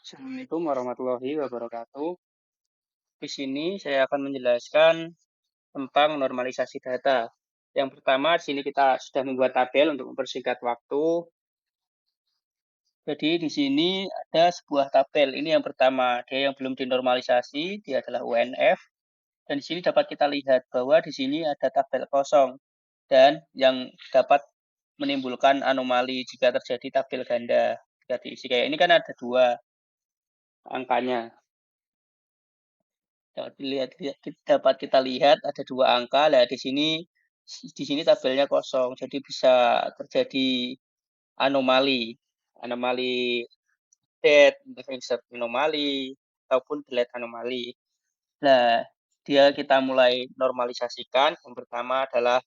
Assalamualaikum warahmatullahi wabarakatuh. Di sini saya akan menjelaskan tentang normalisasi data. Yang pertama, di sini kita sudah membuat tabel untuk mempersingkat waktu. Jadi di sini ada sebuah tabel. Ini yang pertama, dia yang belum dinormalisasi, dia adalah UNF. Dan di sini dapat kita lihat bahwa di sini ada tabel kosong dan yang dapat menimbulkan anomali jika terjadi tabel ganda. Jika diisi kayak ini kan ada dua angkanya. Dapat kita lihat ada dua angka. Nah, di sini tabelnya kosong. Jadi bisa terjadi anomali, anomali dead, insert anomali, ataupun delete anomali. Nah, dia kita mulai normalisasikan. Yang pertama adalah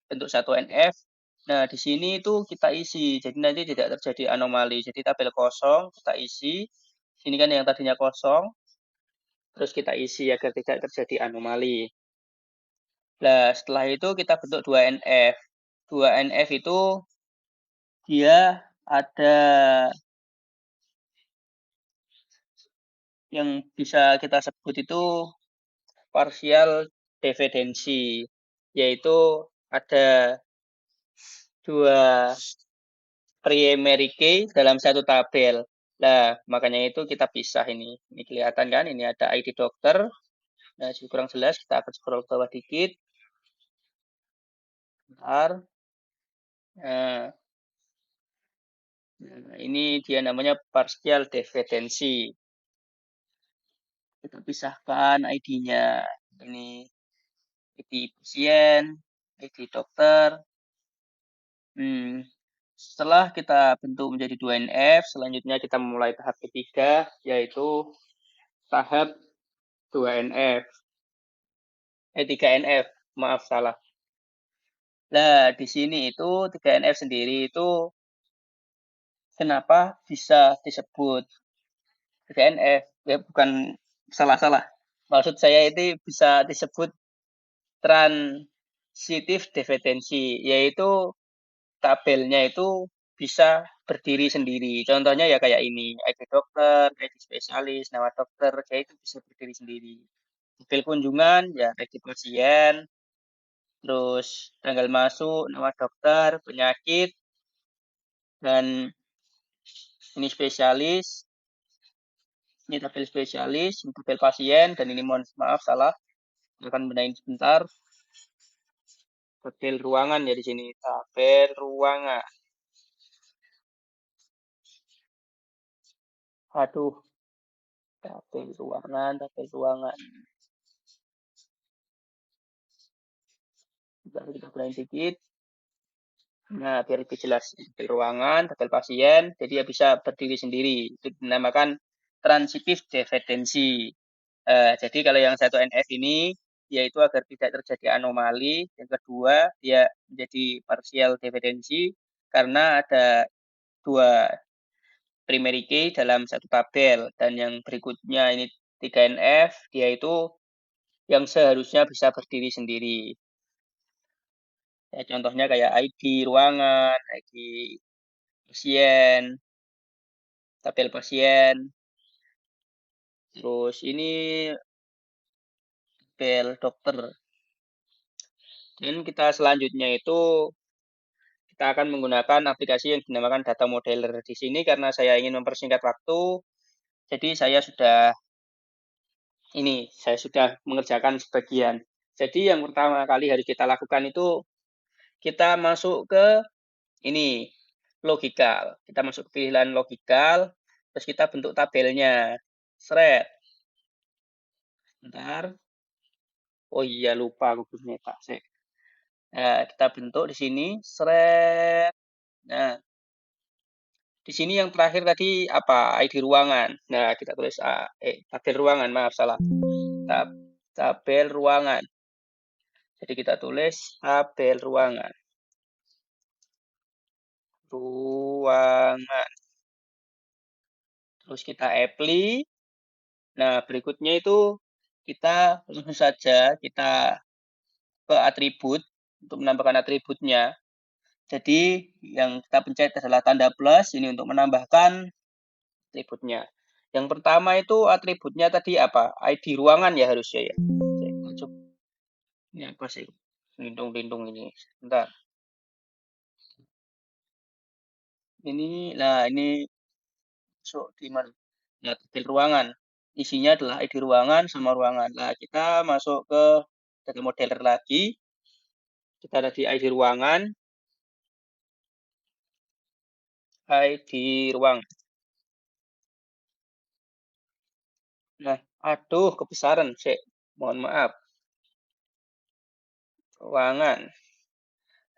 bentuk 1NF. Nah, di sini itu kita isi. Jadi nanti tidak terjadi anomali. Jadi tabel kosong kita isi. Sini kan yang tadinya kosong, terus kita isi agar tidak terjadi anomali. Nah, setelah itu kita bentuk 2NF. 2NF itu dia ada yang bisa kita sebut itu partial dividensi, yaitu ada dua primary key dalam satu tabel. Nah, makanya itu kita pisah ini. Ini kelihatan kan? Ini ada ID dokter. Nah, kurang jelas, kita akan scroll bawah dikit. Bentar. Nah, ini dia namanya partial dividensi. Kita pisahkan ID-nya. Ini ID pasien, ID dokter. Setelah kita bentuk menjadi 2NF, selanjutnya kita memulai tahap ketiga, yaitu tahap 2NF. 3NF, maaf salah. Nah, di sini itu 3NF sendiri itu kenapa bisa disebut 3NF? Ya bukan salah-salah. Maksud saya itu bisa disebut transitive dividensi, yaitu tabelnya itu bisa berdiri sendiri. Contohnya ya kayak ini, ID dokter, ID spesialis, nama dokter, ya itu bisa berdiri sendiri. Tabel kunjungan, ya ID pasien, terus tanggal masuk, nama dokter, penyakit, dan ini spesialis, ini tabel spesialis, ini tabel pasien, dan ini mohon maaf salah, akan benahin sebentar. Tabel ruangan ya di sini, tabel ruangan. Aduh, tabel ruangan. Kita benahin sedikit. Nah, biar lebih jelas. Tabel ruangan, tabel pasien, jadi dia bisa berdiri sendiri. Itu dinamakan transitive dividensi. Jadi kalau yang 1NF ini, yaitu agar tidak terjadi anomali. Yang kedua, dia menjadi partial dividensi karena ada dua primary key dalam satu tabel. Dan yang berikutnya ini 3NF, dia itu yang seharusnya bisa berdiri sendiri. Ya, contohnya kayak ID ruangan, ID pasien, tabel pasien. Terus ini tabel dokter. Dan kita selanjutnya itu kita akan menggunakan aplikasi yang dinamakan data modeler di sini karena saya ingin mempersingkat waktu. Jadi saya sudah mengerjakan sebagian. Jadi yang pertama kali harus kita lakukan itu kita masuk ke ini logikal. Kita masuk ke pilihan logikal, terus kita bentuk tabelnya. Thread. Bentar. Oh iya lupa aku punya Pak. Nah, kita bentuk di sini thread. Nah, di sini yang terakhir tadi apa? ID ruangan. Nah, kita tulis tabel ruangan, maaf salah. Tabel ruangan. Jadi kita tulis tabel ruangan. Ruangan. Terus kita apply. Nah, berikutnya itu kita langsung saja kita ke atribut untuk menambahkan atributnya. Jadi yang kita pencet adalah tanda plus ini untuk menambahkan atributnya. Yang pertama itu atributnya tadi apa? ID ruangan ya harusnya ya. Coba. Ini apa sih? Lindung-lindung ini. Bentar. Ini masuk di mana? Nah, tabel ruangan. Isinya adalah ID ruangan sama ruangan. Nah, kita masuk ke data modeler lagi. Kita ada di ID ruangan. ID ruang. Nah, aduh, kebesaran sih. Mohon maaf. Ruangan.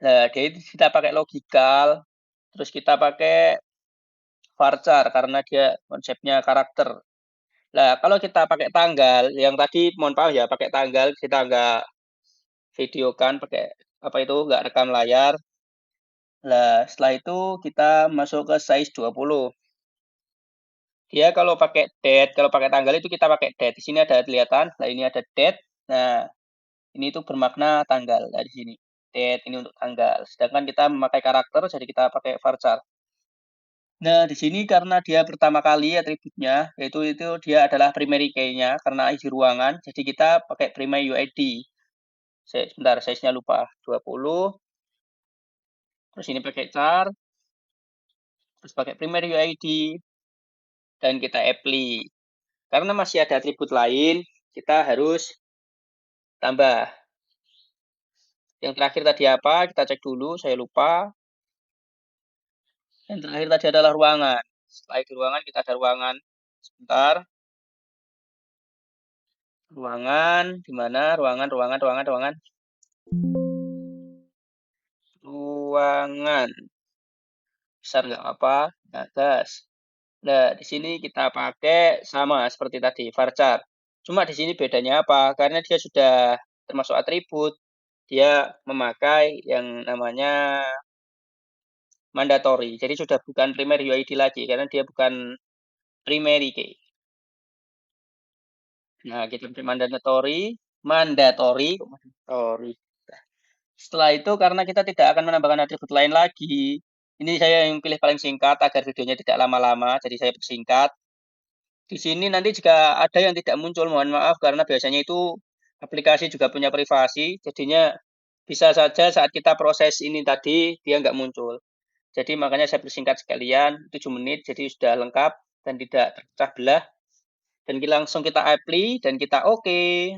Nah, jadi kita pakai logical. Terus kita pakai varchar karena dia konsepnya karakter. Nah, kalau kita pakai tanggal, yang tadi mohon maaf ya, pakai tanggal, kita nggak videokan, pakai apa itu, nggak rekam layar. Nah, setelah itu kita masuk ke size 20. Dia kalau pakai date, kalau pakai tanggal itu kita pakai date. Di sini ada kelihatan, nah ini ada date. Nah, ini itu bermakna tanggal. Nah, di sini date ini untuk tanggal. Sedangkan kita memakai karakter, jadi kita pakai varchar. Nah, di sini karena dia pertama kali atributnya, yaitu itu dia adalah primary key-nya karena isi ruangan, jadi kita pakai primary UID. Sebentar, size-nya lupa. 20. Terus ini pakai char, terus pakai primary UID, dan kita apply. Karena masih ada atribut lain, kita harus tambah. Yang terakhir tadi apa? Kita cek dulu, saya lupa. Yang terakhir tadi adalah ruangan. Setelah itu ruangan, kita ada ruangan. Sebentar. Ruangan, di mana? Ruangan. Ruangan. Besar nggak apa? Nah, gas. Nah, di sini kita pakai sama seperti tadi, varchar. Cuma di sini bedanya apa? Karena dia sudah termasuk atribut, dia memakai yang namanya mandatory. Jadi sudah bukan primary UID lagi, karena dia bukan primary key. Nah, kita pakai mandatory. Setelah itu, karena kita tidak akan menambahkan atribut lain lagi, ini saya yang pilih paling singkat agar videonya tidak lama-lama, jadi saya persingkat. Di sini nanti jika ada yang tidak muncul, mohon maaf karena biasanya itu aplikasi juga punya privasi, jadinya bisa saja saat kita proses ini tadi dia nggak muncul. Jadi makanya saya persingkat sekalian 7 menit, jadi sudah lengkap dan tidak terpecah belah. Dan langsung kita apply dan kita oke.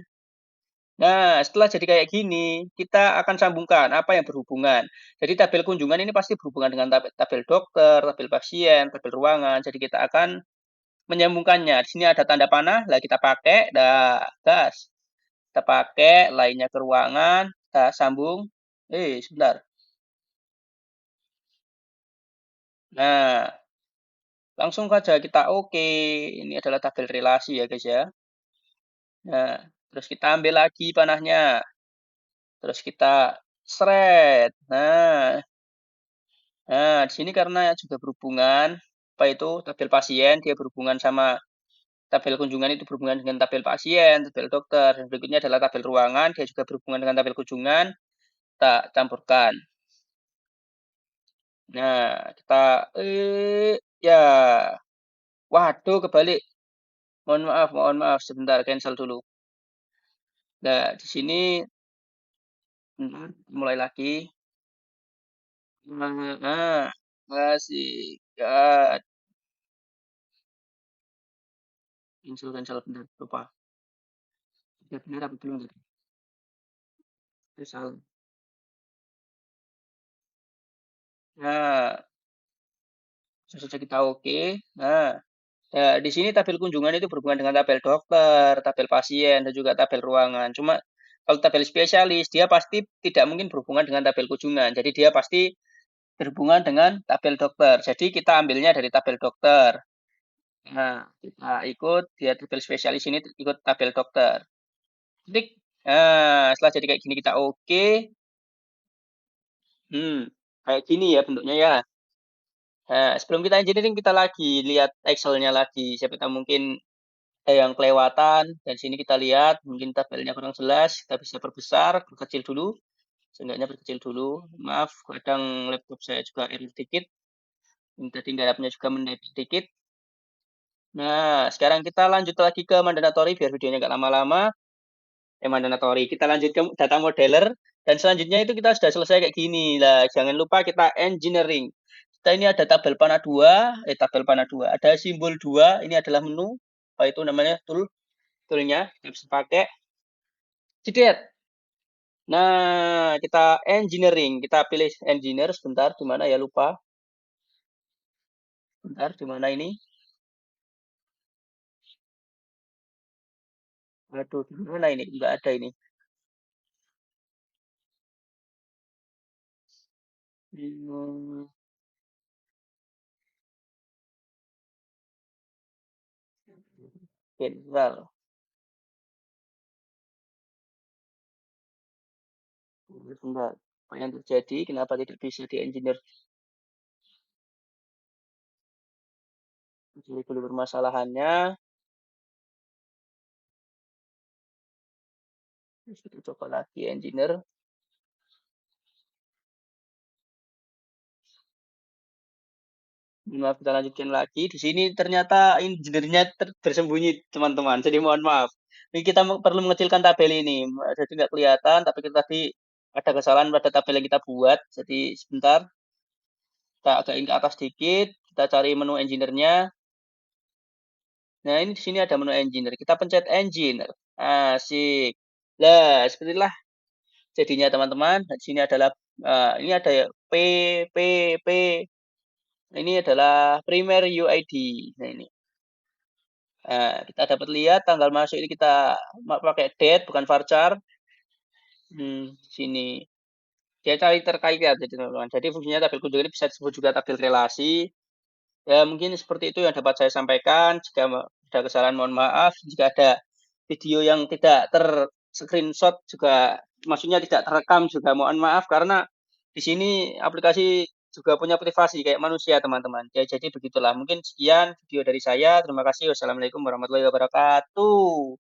Nah, setelah jadi kayak gini, kita akan sambungkan apa yang berhubungan. Jadi tabel kunjungan ini pasti berhubungan dengan tabel dokter, tabel pasien, tabel ruangan. Jadi kita akan menyambungkannya. Di sini ada tanda panah, lah kita pakai, dah gas. Kita pakai, lainnya ke ruangan, kita sambung. Sebentar. Nah, langsung saja kita oke. Ini adalah tabel relasi ya guys ya. Nah, terus kita ambil lagi panahnya. Terus kita seret. Nah, di sini karena juga berhubungan, apa itu, tabel pasien, dia berhubungan sama tabel kunjungan itu berhubungan dengan tabel pasien, tabel dokter, dan berikutnya adalah tabel ruangan, dia juga berhubungan dengan tabel kunjungan, kita campurkan. Nah, kita, ya, waduh, kebalik. Mohon maaf, sebentar, cancel dulu. Nah, di sini, mulai lagi. Masih, cancel, bentar, lupa. Sudah benar apa belum tadi? Cancel. Nah, saja kita oke. Nah, di sini tabel kunjungan itu berhubungan dengan tabel dokter, tabel pasien, dan juga tabel ruangan. Cuma kalau tabel spesialis, dia pasti tidak mungkin berhubungan dengan tabel kunjungan. Jadi dia pasti berhubungan dengan tabel dokter. Jadi kita ambilnya dari tabel dokter. Nah, kita ikut, dia tabel spesialis ini ikut tabel dokter. Klik. Nah, setelah jadi kayak gini kita oke. Kayak gini ya bentuknya ya. Nah, sebelum kita engineering kita lagi lihat Excel-nya lagi. Siapa tahu mungkin ada yang kelewatan. Dan sini kita lihat mungkin tabelnya kurang jelas. Kita bisa perbesar, perkecil dulu. Seenggaknya perkecil dulu. Maaf, kadang laptop saya juga error dikit. Ini tadi garapnya juga mendadak dikit. Nah, sekarang kita lanjut lagi ke mandatory biar videonya nggak lama-lama. Mandatory. Kita lanjut ke data modeler dan selanjutnya itu kita sudah selesai kayak gini. Lah, jangan lupa kita engineering. Kita ini ada tabel panah 2, tabel panah 2. Ada simbol 2, ini adalah menu. Apa itu namanya? Toolnya kita bisa pakai. Cedet. Nah, kita engineering. Kita pilih engineer sebentar di mana ya lupa. Bentar, di mana ini? Aduh, di mana ini? Enggak ada ini. Hmm, bentar. Bentar. Apa yang terjadi? Kenapa tidak bisa di engineer? Jadi dulu permasalahannya. Terus kita coba lagi engineer. Maaf, kita lanjutkan lagi. Di sini ternyata engineer-nya bersembunyi, teman-teman. Jadi mohon maaf. Ini kita perlu mengecilkan tabel ini. Jadi nggak kelihatan, tapi kita tadi ada kesalahan pada tabel yang kita buat. Jadi sebentar, kita agakin ke atas sedikit. Kita cari menu engineer-nya. Nah, ini di sini ada menu engineer. Kita pencet engineer. Asik. Lah, seperti itulah jadinya teman-teman. Di sini adalah ini ada ya P P P. Ini adalah primary UID. Nah, ini. Nah, kita dapat lihat tanggal masuk ini kita pakai date bukan varchar. Sini. Dia cari terkait ya, jadi teman-teman. Jadi fungsinya tabel kunjungan ini bisa disebut juga tabel relasi. Ya, mungkin seperti itu yang dapat saya sampaikan. Jika ada kesalahan, mohon maaf. Jika ada video yang tidak ter-screenshot juga, maksudnya tidak terekam juga, mohon maaf. Karena di sini aplikasi juga punya privasi kayak manusia, teman-teman. Ya, jadi begitulah. Mungkin sekian video dari saya. Terima kasih. Wassalamualaikum warahmatullahi wabarakatuh.